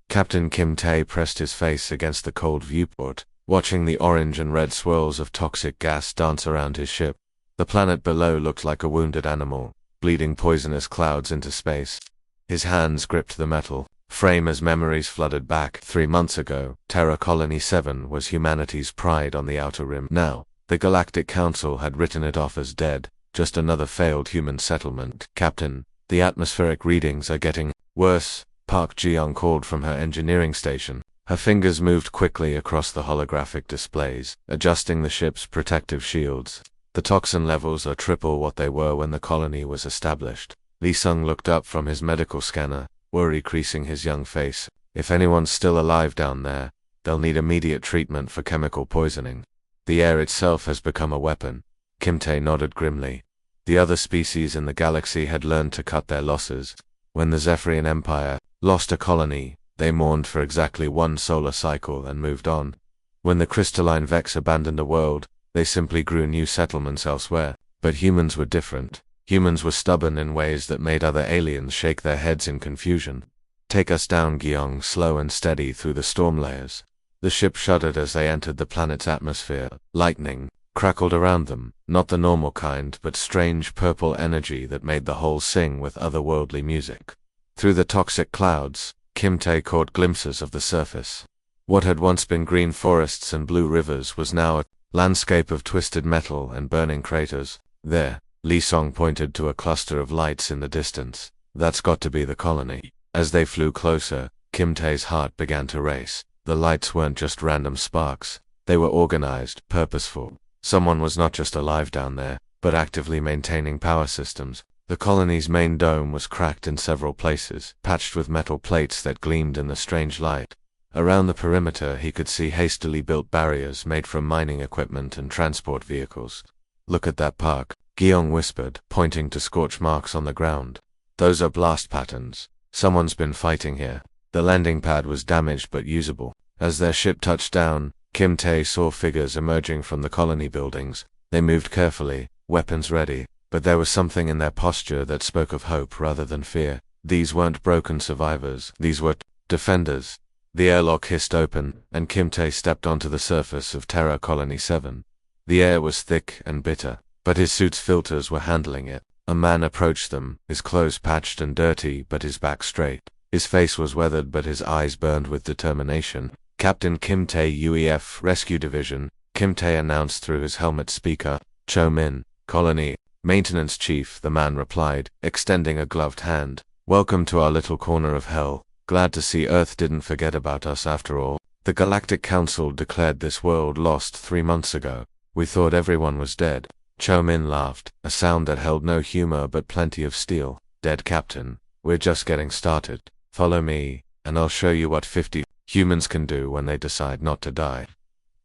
Captain Kim Tae pressed his face against the cold viewport, watching the orange and red swirls of toxic gas dance around his ship. The planet below looked like a wounded animal, bleeding poisonous clouds into space. His hands gripped the metal frame as memories flooded back. 3 months ago, Terra Colony 7 was humanity's pride on the Outer Rim. Now, the Galactic Council had written it off as dead, just another failed human settlement. Captain, the atmospheric readings are getting worse, Park Ji-young called from her engineering station. Her fingers moved quickly across the holographic displays, adjusting the ship's protective shields. The toxin levels are triple what they were when the colony was established. Lee Sung looked up from his medical scanner, worry creasing his young face. If anyone's still alive down there, they'll need immediate treatment for chemical poisoning. The air itself has become a weapon. Kim Tae nodded grimly. The other species in the galaxy had learned to cut their losses. When the Zephyrian Empire lost a colony, they mourned for exactly 1 solar cycle and moved on. When the crystalline Vex abandoned a world, they simply grew new settlements elsewhere. But humans were different. Humans were stubborn in ways that made other aliens shake their heads in confusion. Take us down, Gyeong, slow and steady through the storm layers. The ship shuddered as they entered the planet's atmosphere. Lightning crackled around them, not the normal kind, but strange purple energy that made the whole sing with otherworldly music. Through the toxic clouds, Kim Tae caught glimpses of the surface. What had once been green forests and blue rivers was now a landscape of twisted metal and burning craters. There, Lee Song pointed to a cluster of lights in the distance. That's got to be the colony. As they flew closer, Kim Tae's heart began to race. The lights weren't just random sparks. They were organized, purposeful. Someone was not just alive down there, but actively maintaining power systems. The colony's main dome was cracked in several places, patched with metal plates that gleamed in the strange light. Around the perimeter he could see hastily built barriers made from mining equipment and transport vehicles. Look at that park, Gyeong whispered, pointing to scorch marks on the ground. Those are blast patterns. Someone's been fighting here. The landing pad was damaged but usable. As their ship touched down, Kim Tae saw figures emerging from the colony buildings. They moved carefully, weapons ready, but there was something in their posture that spoke of hope rather than fear. These weren't broken survivors. These were defenders. The airlock hissed open, and Kim Tae stepped onto the surface of Terra Colony 7. The air was thick and bitter, but his suit's filters were handling it. A man approached them, his clothes patched and dirty but his back straight. His face was weathered but his eyes burned with determination. Captain Kim Tae UEF Rescue Division, Kim Tae announced through his helmet speaker. Cho Min, Colony Maintenance Chief, the man replied, extending a gloved hand. Welcome to our little corner of hell. Glad to see Earth didn't forget about us after all. The Galactic Council declared this world lost 3 months ago. We thought everyone was dead. Cho Min laughed, a sound that held no humor but plenty of steel. Dead, Captain. We're just getting started. Follow me, and I'll show you what 50 humans can do when they decide not to die.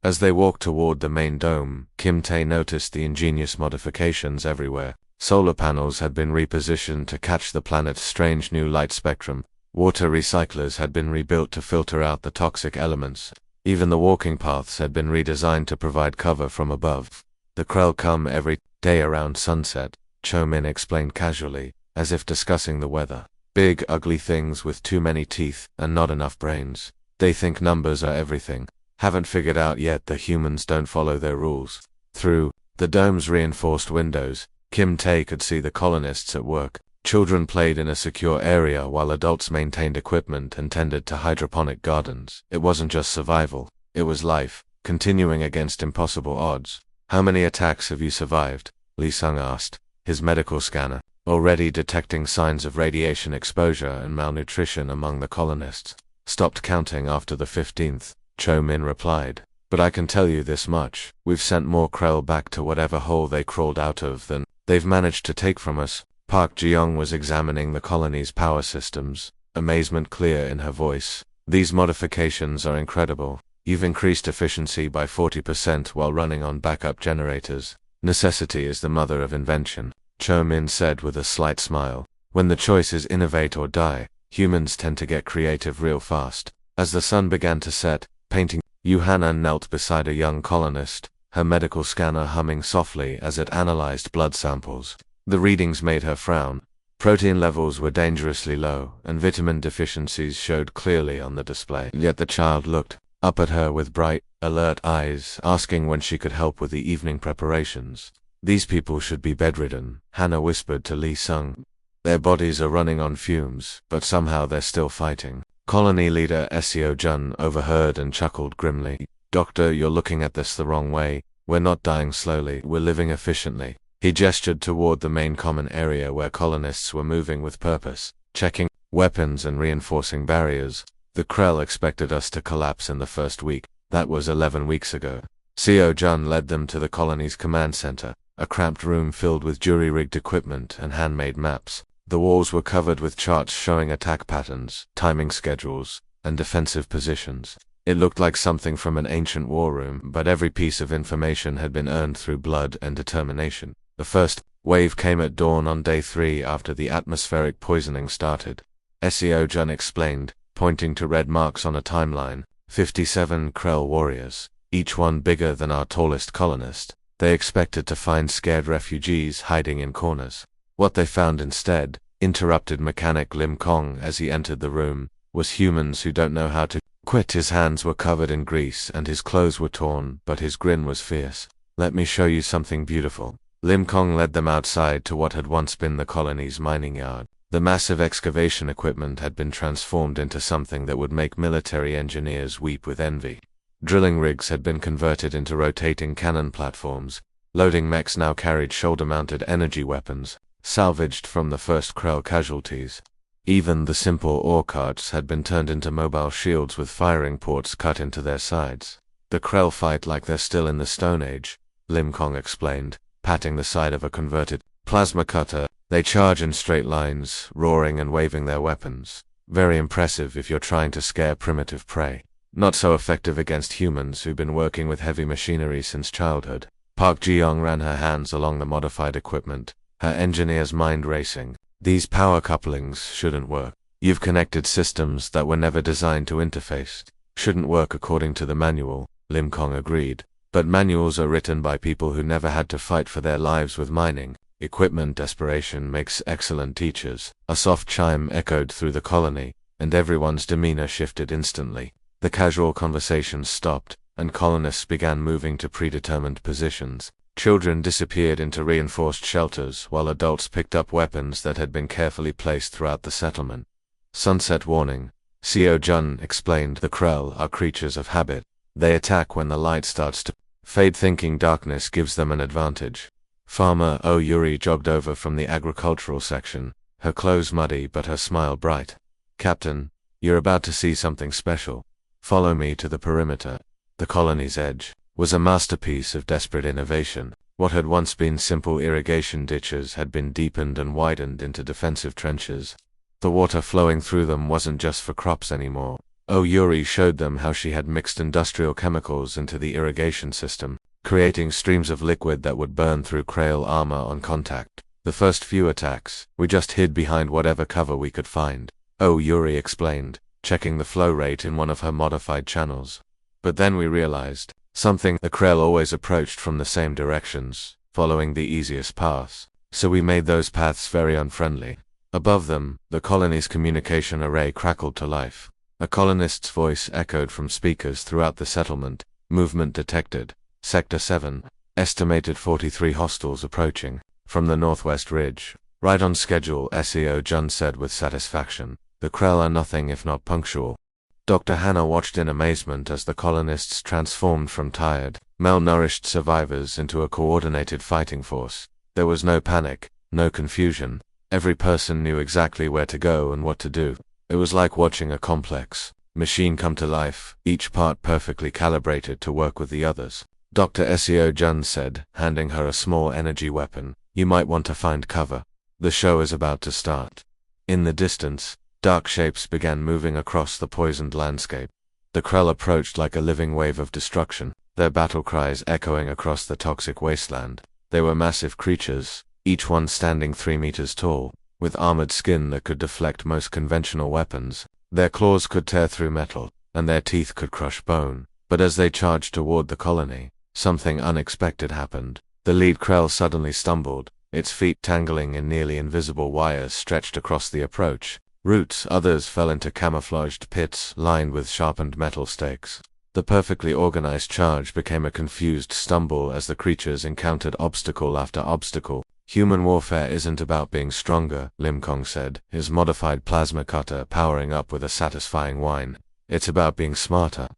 As they walked toward the main dome, Kim Tae noticed the ingenious modifications everywhere. Solar panels had been repositioned to catch the planet's strange new light spectrum. Water recyclers had been rebuilt to filter out the toxic elements. Even the walking paths had been redesigned to provide cover from above. The Krell come every day around sunset, Cho Min explained casually, as if discussing the weather. Big, ugly things with too many teeth and not enough brains. They think numbers are everything. Haven't figured out yet the humans don't follow their rules. Through the dome's reinforced windows, Kim Tae could see the colonists at work. Children played in a secure area while adults maintained equipment and tended to hydroponic gardens. It wasn't just survival, it was life, continuing against impossible odds. How many attacks have you survived? Lee Sung asked, his medical scanner already detecting signs of radiation exposure and malnutrition among the colonists. Stopped counting after the 15th, Cho Min replied. But I can tell you this much, we've sent more Krell back to whatever hole they crawled out of than they've managed to take from us. Park Ji-young was examining the colony's power systems, amazement clear in her voice. These modifications are incredible. You've increased efficiency by 40% while running on backup generators. Necessity is the mother of invention, Cho Min said with a slight smile. When the choice is innovate or die, humans tend to get creative real fast. As the sun began to set, painting, Yuhana knelt beside a young colonist, her medical scanner humming softly as it analyzed blood samples. The readings made her frown. Protein levels were dangerously low, and vitamin deficiencies showed clearly on the display. Yet the child looked up at her with bright, alert eyes, asking when she could help with the evening preparations. These people should be bedridden, Hannah whispered to Lee Sung. Their bodies are running on fumes, but somehow they're still fighting. Colony leader Seo Jun overheard and chuckled grimly. Doctor, you're looking at this the wrong way. We're not dying slowly, we're living efficiently. He gestured toward the main common area where colonists were moving with purpose, checking weapons and reinforcing barriers. The Krell expected us to collapse in the first week. That was 11 weeks ago. Seo Jun led them to the colony's command center, a cramped room filled with jury-rigged equipment and handmade maps. The walls were covered with charts showing attack patterns, timing schedules, and defensive positions. It looked like something from an ancient war room, but every piece of information had been earned through blood and determination. The first wave came at dawn on day 3 after the atmospheric poisoning started. Seo Jun explained, pointing to red marks on a timeline. 57 Krell warriors, each one bigger than our tallest colonist. They expected to find scared refugees hiding in corners. What they found instead, interrupted Mechanic Lim Kong as he entered the room, was humans who don't know how to quit. His hands were covered in grease and his clothes were torn, but his grin was fierce. Let me show you something beautiful. Lim Kong led them outside to what had once been the colony's mining yard. The massive excavation equipment had been transformed into something that would make military engineers weep with envy. Drilling rigs had been converted into rotating cannon platforms. Loading mechs now carried shoulder-mounted energy weapons, salvaged from the first Krell casualties. Even the simple ore carts had been turned into mobile shields with firing ports cut into their sides. The Krell fight like they're still in the Stone Age, Lim Kong explained, patting the side of a converted plasma cutter. They charge in straight lines, roaring and waving their weapons. Very impressive if you're trying to scare primitive prey. Not so effective against humans who've been working with heavy machinery since childhood. Park Ji-young ran her hands along the modified equipment, her engineer's mind racing. These power couplings shouldn't work. You've connected systems that were never designed to interface. Shouldn't work according to the manual, Lim Kong agreed. But manuals are written by people who never had to fight for their lives with mining. Equipment desperation makes excellent teachers. A soft chime echoed through the colony, and everyone's demeanor shifted instantly. The casual conversations stopped, and colonists began moving to predetermined positions. Children disappeared into reinforced shelters, while adults picked up weapons that had been carefully placed throughout the settlement. Sunset warning, Seo Jun explained. The Krell are creatures of habit. They attack when the light starts to fade, thinking darkness gives them an advantage. Farmer Oh Yuri jogged over from the agricultural section, her clothes muddy but her smile bright. Captain, you're about to see something special. Follow me to the perimeter. The colony's edge was a masterpiece of desperate innovation. What had once been simple irrigation ditches had been deepened and widened into defensive trenches. The water flowing through them wasn't just for crops anymore. Oh Yuri showed them how she had mixed industrial chemicals into the irrigation system, creating streams of liquid that would burn through Krell armor on contact. The first few attacks, we just hid behind whatever cover we could find. Oh Yuri explained, checking the flow rate in one of her modified channels. But then we realized something. The Krell always approached from the same directions, following the easiest paths, so we made those paths very unfriendly. Above them, the colony's communication array crackled to life. A colonist's voice echoed from speakers throughout the settlement. Movement detected. Sector 7. Estimated 43 hostiles approaching from the northwest ridge. Right on schedule, Seo Jun said with satisfaction. The Krell are nothing if not punctual. Dr. Hannah watched in amazement as the colonists transformed from tired, malnourished survivors into a coordinated fighting force. There was no panic, no confusion. Every person knew exactly where to go and what to do. It was like watching a complex machine come to life, each part perfectly calibrated to work with the others. Dr. Seo Jun said, handing her a small energy weapon. You might want to find cover. The show is about to start. In the distance, dark shapes began moving across the poisoned landscape. The Krell approached like a living wave of destruction, their battle cries echoing across the toxic wasteland. They were massive creatures, each one standing 3 meters tall, with armored skin that could deflect most conventional weapons. Their claws could tear through metal, and their teeth could crush bone. But as they charged toward the colony, something unexpected happened. The lead Krell suddenly stumbled, its feet tangling in nearly invisible wires stretched across the approach routes. Others fell into camouflaged pits lined with sharpened metal stakes. The perfectly organized charge became a confused stumble as the creatures encountered obstacle after obstacle. Human warfare isn't about being stronger, Lim Kong said, his modified plasma cutter powering up with a satisfying whine. It's about being smarter.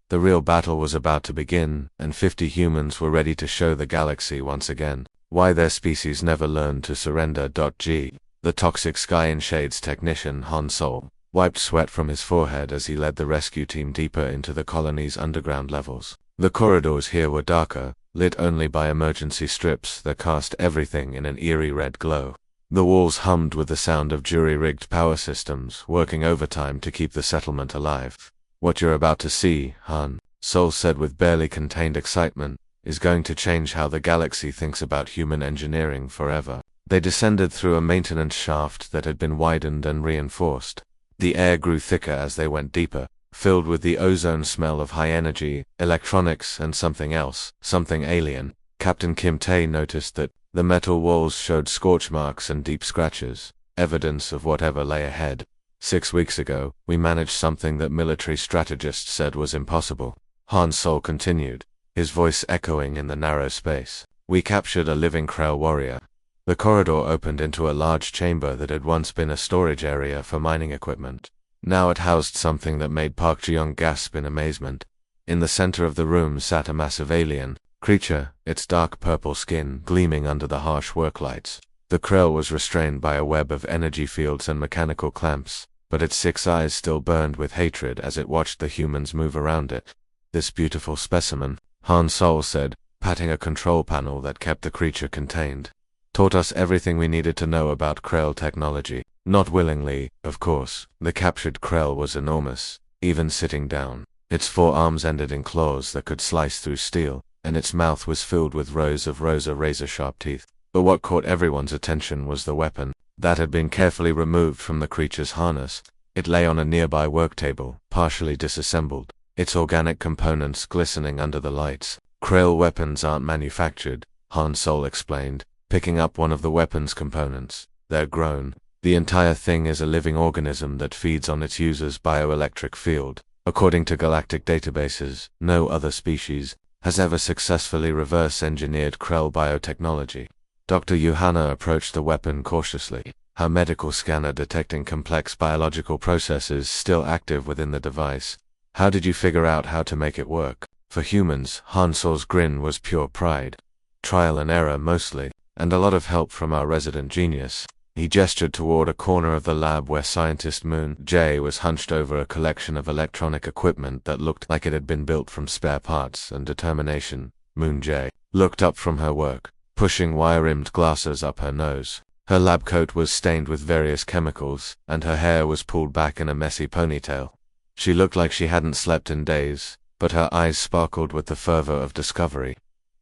The real battle was about to begin, and 50 humans were ready to show the galaxy once again why their species never learned to surrender. The toxic Sky in Shades technician Han Sol wiped sweat from his forehead as he led the rescue team deeper into the colony's underground levels. The corridors here were darker, lit only by emergency strips that cast everything in an eerie red glow. The walls hummed with the sound of jury-rigged power systems working overtime to keep the settlement alive. What you're about to see, Han Sol said with barely contained excitement, is going to change how the galaxy thinks about human engineering forever. They descended through a maintenance shaft that had been widened and reinforced. The air grew thicker as they went deeper, filled with the ozone smell of high energy, electronics, and something else, something alien. Captain Kim Tae noticed that the metal walls showed scorch marks and deep scratches, evidence of whatever lay ahead. 6 weeks ago, we managed something that military strategists said was impossible. Han Sol continued, his voice echoing in the narrow space. We captured a living Krell warrior. The corridor opened into a large chamber that had once been a storage area for mining equipment. Now it housed something that made Park Ji-young gasp in amazement. In the center of the room sat a massive alien creature, its dark purple skin gleaming under the harsh work lights. The Krell was restrained by a web of energy fields and mechanical clamps, but its 6 eyes still burned with hatred as it watched the humans move around it. This beautiful specimen, Han Sol said, patting a control panel that kept the creature contained, taught us everything we needed to know about Krell technology. Not willingly, of course. The captured Krell was enormous, even sitting down. Its 4 arms ended in claws that could slice through steel, and its mouth was filled with rows of razor-sharp teeth. But what caught everyone's attention was the weapon that had been carefully removed from the creature's harness. It lay on a nearby work table, partially disassembled, its organic components glistening under the lights. Krell weapons aren't manufactured, Han Sol explained, picking up one of the weapon's components. They're grown. The entire thing is a living organism that feeds on its user's bioelectric field. According to galactic databases, no other species has ever successfully reverse-engineered Krell biotechnology. Dr. Yuhana approached the weapon cautiously, her medical scanner detecting complex biological processes still active within the device. How did you figure out how to make it work? For humans, Han Sol's grin was pure pride. Trial and error mostly, and a lot of help from our resident genius. He gestured toward a corner of the lab where scientist Moon Jae was hunched over a collection of electronic equipment that looked like it had been built from spare parts and determination. Moon Jae looked up from her work, pushing wire-rimmed glasses up her nose. Her lab coat was stained with various chemicals, and her hair was pulled back in a messy ponytail. She looked like she hadn't slept in days, but her eyes sparkled with the fervor of discovery.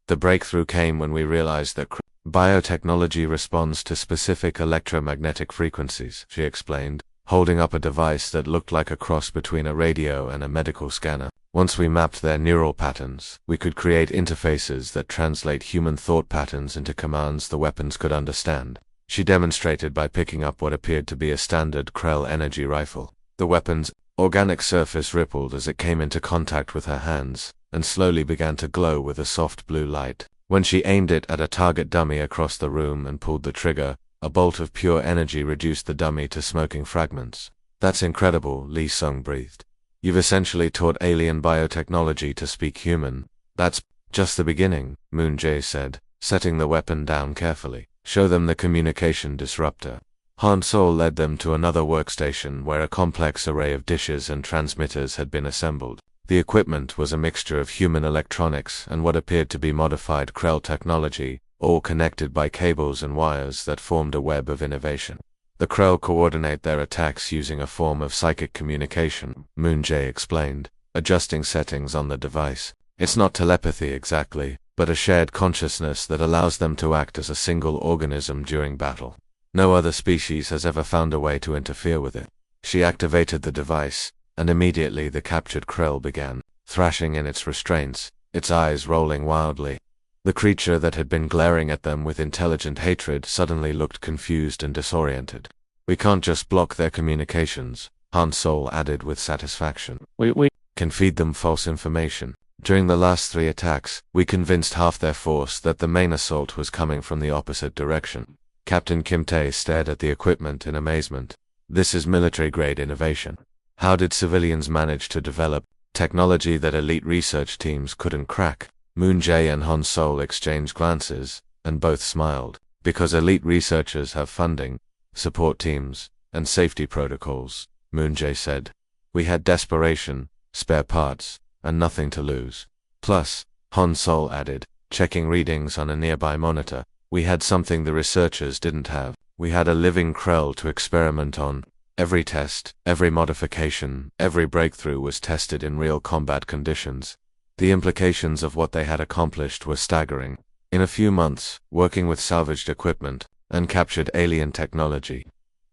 The breakthrough came when we realized that biotechnology responds to specific electromagnetic frequencies, she explained, holding up a device that looked like a cross between a radio and a medical scanner. Once we mapped their neural patterns, we could create interfaces that translate human thought patterns into commands the weapons could understand. She demonstrated by picking up what appeared to be a standard Krell energy rifle. The weapon's organic surface rippled as it came into contact with her hands, and slowly began to glow with a soft blue light. When she aimed it at a target dummy across the room and pulled the trigger, a bolt of pure energy reduced the dummy to smoking fragments. That's incredible, Lee Sung breathed. You've essentially taught alien biotechnology to speak human. That's just the beginning, Moon Jae said, setting the weapon down carefully. Show them the communication disruptor. Han Sol led them to another workstation where a complex array of dishes and transmitters had been assembled. The equipment was a mixture of human electronics and what appeared to be modified Krell technology, all connected by cables and wires that formed a web of innovation. The Krell coordinate their attacks using a form of psychic communication, Moon Jae explained, adjusting settings on the device. It's not telepathy exactly, but a shared consciousness that allows them to act as a single organism during battle. No other species has ever found a way to interfere with it. She activated the device, and immediately the captured Krell began thrashing in its restraints, its eyes rolling wildly. The creature that had been glaring at them with intelligent hatred suddenly looked confused and disoriented. We can't just block their communications, Han Solo added with satisfaction. We can feed them false information. During the last 3 attacks, we convinced half their force that the main assault was coming from the opposite direction. Captain Kim Tae stared at the equipment in amazement. This is military-grade innovation. How did civilians manage to develop technology that elite research teams couldn't crack? Moon Jae and Han Solo exchanged glances, and both smiled. Because elite researchers have funding, support teams, and safety protocols, Moon Jae said. We had desperation, spare parts, and nothing to lose. Plus, Han Solo added, checking readings on a nearby monitor, we had something the researchers didn't have. We had a living Krell to experiment on. Every test, every modification, every breakthrough was tested in real combat conditions. The implications of what they had accomplished were staggering. In a few months, working with salvaged equipment and captured alien technology,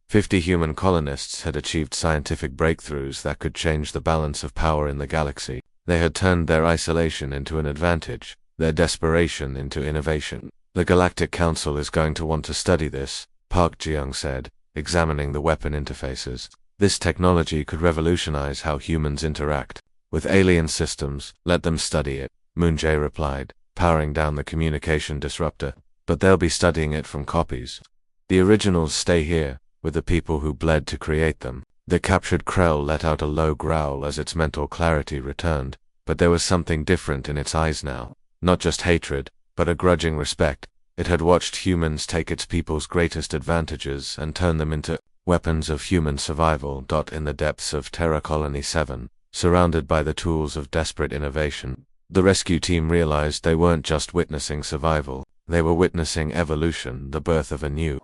50 human colonists had achieved scientific breakthroughs that could change the balance of power in the galaxy. They had turned their isolation into an advantage, their desperation into innovation. The Galactic Council is going to want to study this, Park Ji-young said, examining the weapon interfaces. This technology could revolutionize how humans interact with alien systems. Let them study it, Moon Jae replied, powering down the communication disruptor. But they'll be studying it from copies. The originals stay here, with the people who bled to create them. The captured Krell let out a low growl as its mental clarity returned, but there was something different in its eyes now. Not just hatred, but a grudging respect. It had watched humans take its people's greatest advantages and turn them into weapons of human survival. In the depths of Terra Colony 7, surrounded by the tools of desperate innovation, the rescue team realized they weren't just witnessing survival, they were witnessing evolution, the birth of a new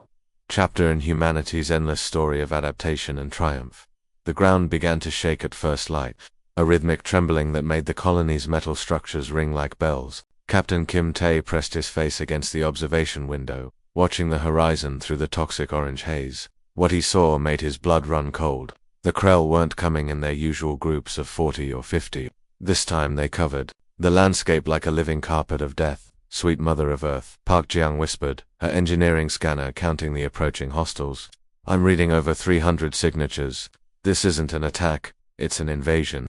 chapter in humanity's endless story of adaptation and triumph. The ground began to shake at first light, a rhythmic trembling that made the colony's metal structures ring like bells. Captain Kim Tae pressed his face against the observation window, watching the horizon through the toxic orange haze. What he saw made his blood run cold. The Krell weren't coming in their usual groups of 40 or 50. This time they covered the landscape like a living carpet of death. Sweet Mother of Earth, Park Ji-young whispered, her engineering scanner counting the approaching hostiles. I'm reading over 300 signatures. This isn't an attack, it's an invasion.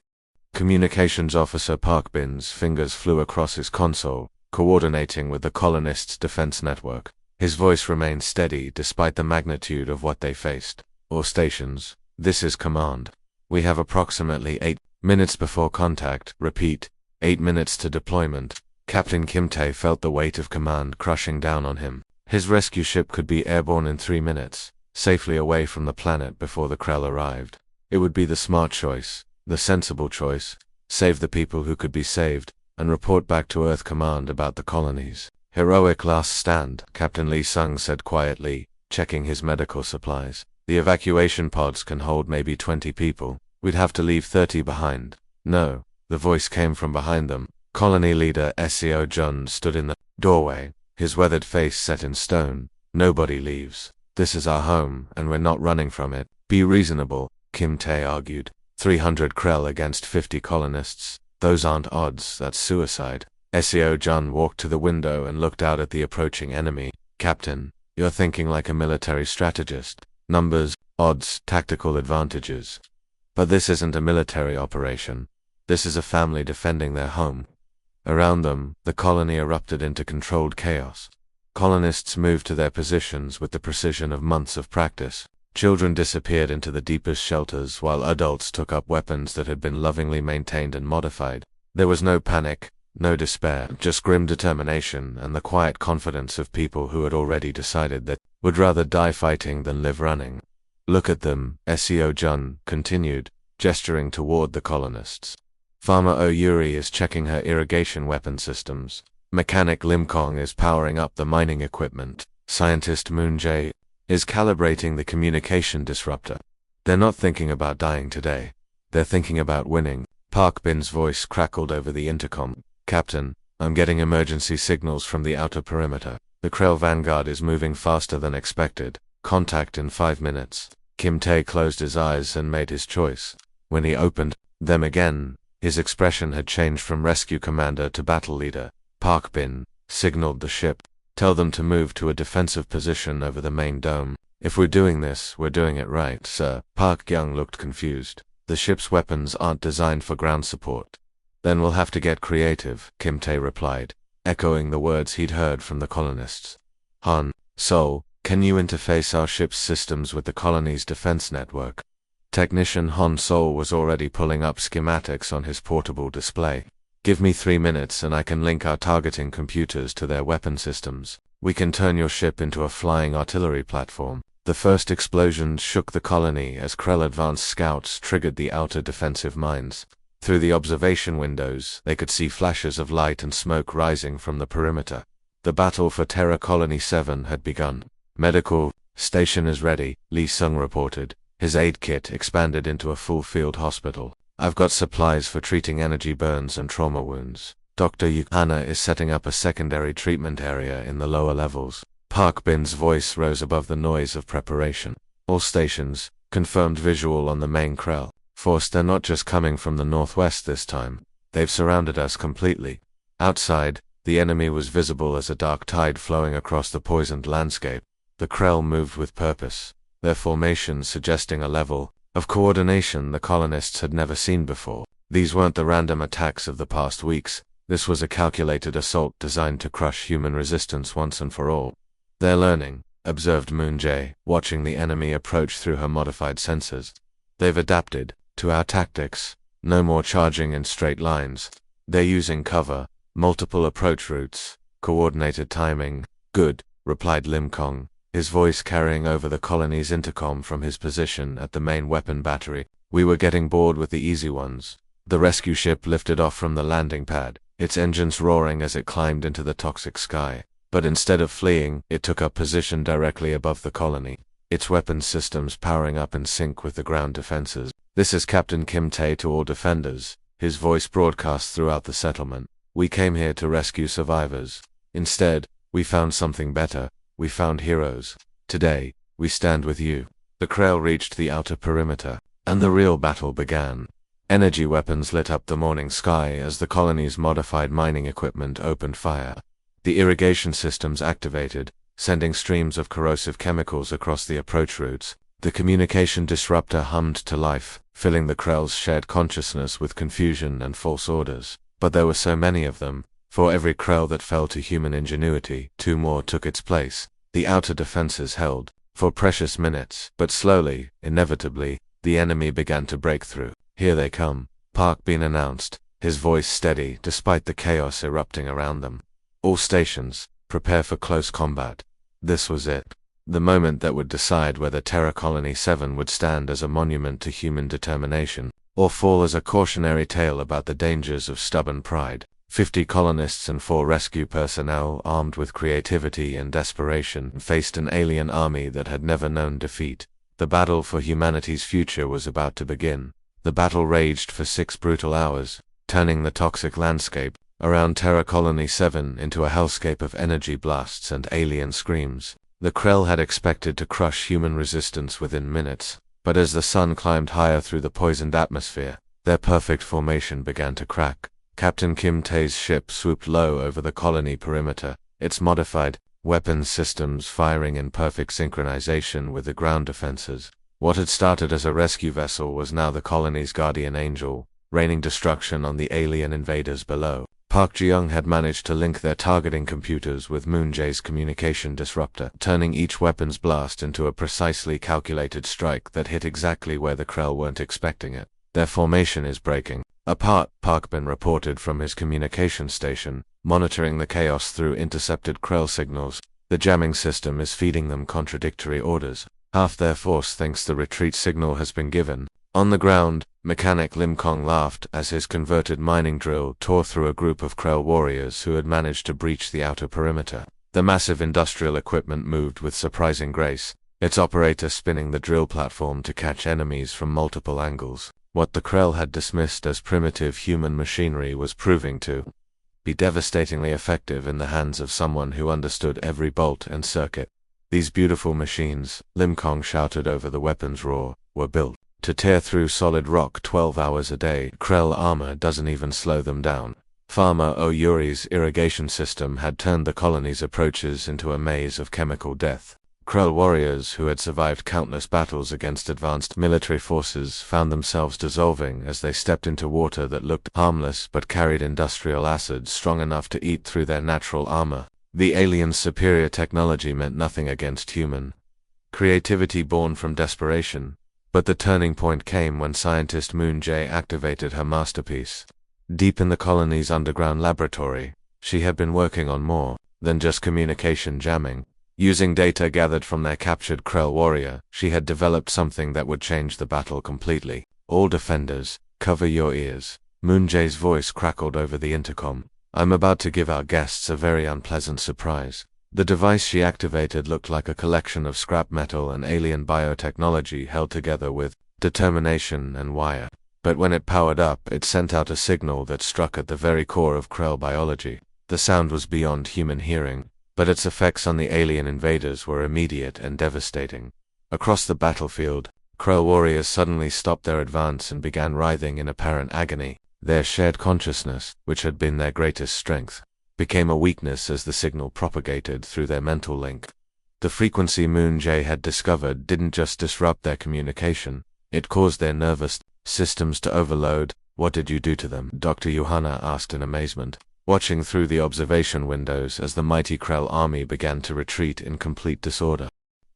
Communications Officer Park Bin's fingers flew across his console, coordinating with the colonists' defense network. His voice remained steady despite the magnitude of what they faced. All stations, this is command. We have approximately 8 minutes before contact. Repeat, 8 minutes to deployment. Captain Kim Tae felt the weight of command crushing down on him. His rescue ship could be airborne in 3 minutes, safely away from the planet before the Krell arrived. It would be the smart choice, the sensible choice, save the people who could be saved, and report back to Earth Command about the colonies. Heroic last stand, Captain Lee Sung said quietly, checking his medical supplies. The evacuation pods can hold maybe 20 people. We'd have to leave 30 behind. No, the voice came from behind them. Colony leader Seo Jun stood in the doorway, his weathered face set in stone. Nobody leaves. This is our home, and we're not running from it. Be reasonable, Kim Tae argued. 300 Krell against 50 colonists. Those aren't odds, that's suicide. Seo Jun walked to the window and looked out at the approaching enemy. Captain, you're thinking like a military strategist. Numbers, odds, tactical advantages. But this isn't a military operation. This is a family defending their home. Around them, the colony erupted into controlled chaos. Colonists moved to their positions with the precision of months of practice. Children disappeared into the deepest shelters while adults took up weapons that had been lovingly maintained and modified. There was no panic, no despair, just grim determination and the quiet confidence of people who had already decided that would rather die fighting than live running. Look at them, Seo Jun continued, gesturing toward the colonists. Farmer Oyuri is checking her irrigation weapon systems. Mechanic Lim Kong is powering up the mining equipment. Scientist Moon Jae is calibrating the communication disruptor. They're not thinking about dying today. They're thinking about winning. Park Bin's voice crackled over the intercom. Captain, I'm getting emergency signals from the outer perimeter. The Krell Vanguard is moving faster than expected. Contact in 5 minutes. Kim Tae closed his eyes and made his choice. When he opened them again, his expression had changed from rescue commander to battle leader. Park Bin, signaled the ship. Tell them to move to a defensive position over the main dome. If we're doing this, we're doing it right, sir. Park Young looked confused. The ship's weapons aren't designed for ground support. Then we'll have to get creative, Kim Tae replied, echoing the words he'd heard from the colonists. Han, Sol, can you interface our ship's systems with the colony's defense network? Technician Han Sol was already pulling up schematics on his portable display. Give me 3 minutes and I can link our targeting computers to their weapon systems. We can turn your ship into a flying artillery platform. The first explosions shook the colony as Krell advanced scouts triggered the outer defensive mines. Through the observation windows, they could see flashes of light and smoke rising from the perimeter. The battle for Terra Colony 7 had begun. Medical station is ready, Lee Sung reported. His aid kit expanded into a full field hospital. I've got supplies for treating energy burns and trauma wounds. Dr. Yuhana is setting up a secondary treatment area in the lower levels. Park Bin's voice rose above the noise of preparation. All stations, confirmed visual on the main Krell. Force, they're not just coming from the northwest this time. They've surrounded us completely. Outside, the enemy was visible as a dark tide flowing across the poisoned landscape. The Krell moved with purpose, their formation suggesting a level of coordination the colonists had never seen before. These weren't the random attacks of the past weeks. This was a calculated assault designed to crush human resistance once and for all. They're learning, observed Moon Jae, watching the enemy approach through her modified sensors. They've adapted to our tactics. No more charging in straight lines. They're using cover, multiple approach routes, coordinated timing. Good, replied Lim Kong, his voice carrying over the colony's intercom from his position at the main weapon battery. We were getting bored with the easy ones. The rescue ship lifted off from the landing pad, its engines roaring as it climbed into the toxic sky. But instead of fleeing, it took up position directly above the colony, its weapons systems powering up in sync with the ground defenses. This is Captain Kim Tae to all defenders, his voice broadcast throughout the settlement. We came here to rescue survivors. Instead, we found something better. We found heroes. Today, we stand with you. The Krell reached the outer perimeter, and the real battle began. Energy weapons lit up the morning sky as the colony's modified mining equipment opened fire. The irrigation systems activated, sending streams of corrosive chemicals across the approach routes. The communication disruptor hummed to life, filling the Krell's shared consciousness with confusion and false orders. But there were so many of them. For every Krell that fell to human ingenuity, 2 more took its place. The outer defenses held for precious minutes, but slowly, inevitably, the enemy began to break through. Here they come, Park Bin announced, his voice steady despite the chaos erupting around them. All stations, prepare for close combat. This was it. The moment that would decide whether Terra Colony 7 would stand as a monument to human determination, or fall as a cautionary tale about the dangers of stubborn pride. 50 colonists and 4 rescue personnel, armed with creativity and desperation, faced an alien army that had never known defeat. The battle for humanity's future was about to begin. The battle raged for 6 brutal hours, turning the toxic landscape around Terra Colony 7 into a hellscape of energy blasts and alien screams. The Krell had expected to crush human resistance within minutes, but as the sun climbed higher through the poisoned atmosphere, their perfect formation began to crack. Captain Kim Tae's ship swooped low over the colony perimeter, its modified weapons systems firing in perfect synchronization with the ground defenses. What had started as a rescue vessel was now the colony's guardian angel, raining destruction on the alien invaders below. Park Ji-young had managed to link their targeting computers with Moon Jae's communication disruptor, turning each weapon's blast into a precisely calculated strike that hit exactly where the Krell weren't expecting it. Their formation is breaking apart, Park Bin reported from his communication station, monitoring the chaos through intercepted Krell signals. The jamming system is feeding them contradictory orders. Half their force thinks the retreat signal has been given. On the ground, Mechanic Lim Kong laughed as his converted mining drill tore through a group of Krell warriors who had managed to breach the outer perimeter. The massive industrial equipment moved with surprising grace, its operator spinning the drill platform to catch enemies from multiple angles. What the Krell had dismissed as primitive human machinery was proving to be devastatingly effective in the hands of someone who understood every bolt and circuit. These beautiful machines, Lim Kong shouted over the weapon's roar, were built to tear through solid rock 12 hours a day. Krell armor doesn't even slow them down. Farmer Oyuri's irrigation system had turned the colony's approaches into a maze of chemical death. Krell warriors who had survived countless battles against advanced military forces found themselves dissolving as they stepped into water that looked harmless but carried industrial acid strong enough to eat through their natural armor. The aliens' superior technology meant nothing against human creativity born from desperation, but the turning point came when scientist Moon Jae activated her masterpiece. Deep in the colony's underground laboratory, she had been working on more than just communication jamming. Using data gathered from their captured Krell warrior, she had developed something that would change the battle completely. All defenders, cover your ears. Moon Jae's voice crackled over the intercom. I'm about to give our guests a very unpleasant surprise. The device she activated looked like a collection of scrap metal and alien biotechnology held together with determination and wire. But when it powered up, it sent out a signal that struck at the very core of Krell biology. The sound was beyond human hearing, but its effects on the alien invaders were immediate and devastating. Across the battlefield, Krell warriors suddenly stopped their advance and began writhing in apparent agony. Their shared consciousness, which had been their greatest strength, became a weakness as the signal propagated through their mental link. The frequency Moon Jae had discovered didn't just disrupt their communication, it caused their nervous systems to overload. What did you do to them? Dr. Johanna asked in amazement, watching through the observation windows as the mighty Krell army began to retreat in complete disorder.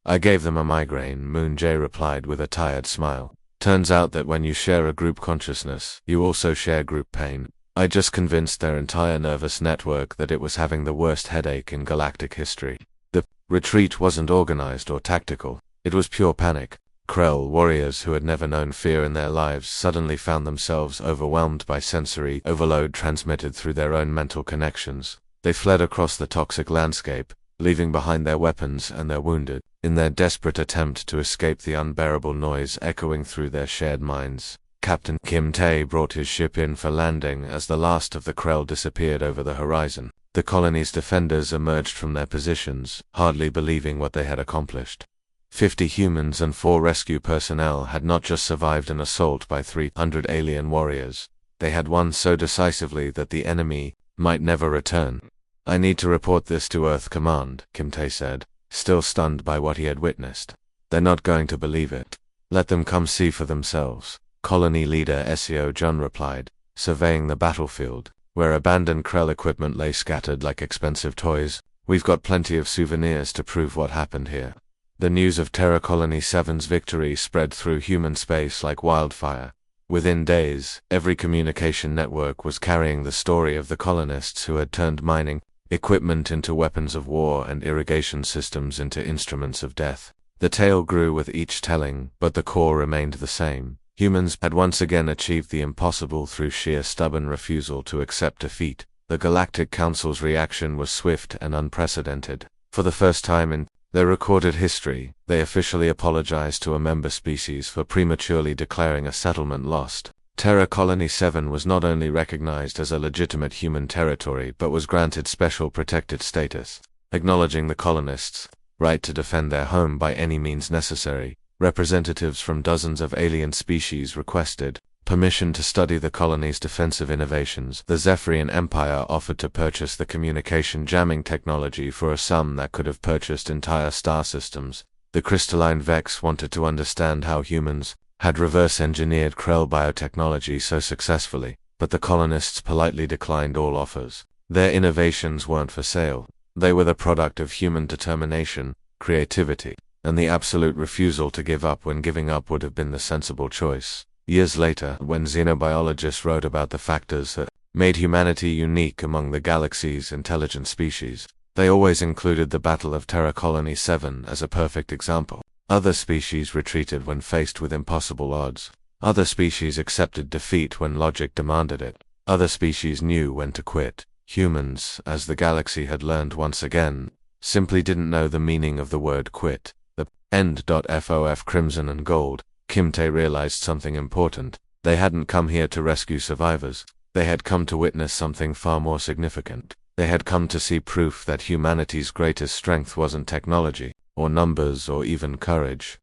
I gave them a migraine, Moon Jae replied with a tired smile. Turns out that when you share a group consciousness, you also share group pain. I just convinced their entire nervous network that it was having the worst headache in galactic history. The retreat wasn't organized or tactical, it was pure panic. Krell warriors who had never known fear in their lives suddenly found themselves overwhelmed by sensory overload transmitted through their own mental connections. They fled across the toxic landscape, leaving behind their weapons and their wounded, in their desperate attempt to escape the unbearable noise echoing through their shared minds. Captain Kim Tae brought his ship in for landing as the last of the Krell disappeared over the horizon. The colony's defenders emerged from their positions, hardly believing what they had accomplished. 50 humans and 4 rescue personnel had not just survived an assault by 300 alien warriors, they had won so decisively that the enemy might never return. I need to report this to Earth Command, Kim Tae said, still stunned by what he had witnessed. They're not going to believe it. Let them come see for themselves. Colony leader Seo Jun replied, surveying the battlefield, where abandoned Krell equipment lay scattered like expensive toys. We've got plenty of souvenirs to prove what happened here. The news of Terra Colony 7's victory spread through human space like wildfire. Within days, every communication network was carrying the story of the colonists who had turned mining equipment into weapons of war and irrigation systems into instruments of death. The tale grew with each telling, but the core remained the same. Humans had once again achieved the impossible through sheer stubborn refusal to accept defeat. The Galactic Council's reaction was swift and unprecedented. For the first time in their recorded history, they officially apologized to a member species for prematurely declaring a settlement lost. Terra Colony 7 was not only recognized as a legitimate human territory but was granted special protected status, acknowledging the colonists' right to defend their home by any means necessary. Representatives from dozens of alien species requested permission to study the colony's defensive innovations. The Zephyrian Empire offered to purchase the communication jamming technology for a sum that could have purchased entire star systems. The crystalline Vex wanted to understand how humans had reverse-engineered Krell biotechnology so successfully, but the colonists politely declined all offers. Their innovations weren't for sale. They were the product of human determination, creativity, and the absolute refusal to give up when giving up would have been the sensible choice. Years later, when xenobiologists wrote about the factors that made humanity unique among the galaxy's intelligent species, they always included the Battle of Terra Colony 7 as a perfect example. Other species retreated when faced with impossible odds. Other species accepted defeat when logic demanded it. Other species knew when to quit. Humans, as the galaxy had learned once again, simply didn't know the meaning of the word quit. The end. FOF Crimson and Gold. Kim Tae realized something important. They hadn't come here to rescue survivors. They had come to witness something far more significant. They had come to see proof that humanity's greatest strength wasn't technology, or numbers, or even courage.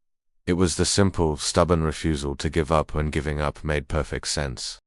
It was the simple, stubborn refusal to give up when giving up made perfect sense.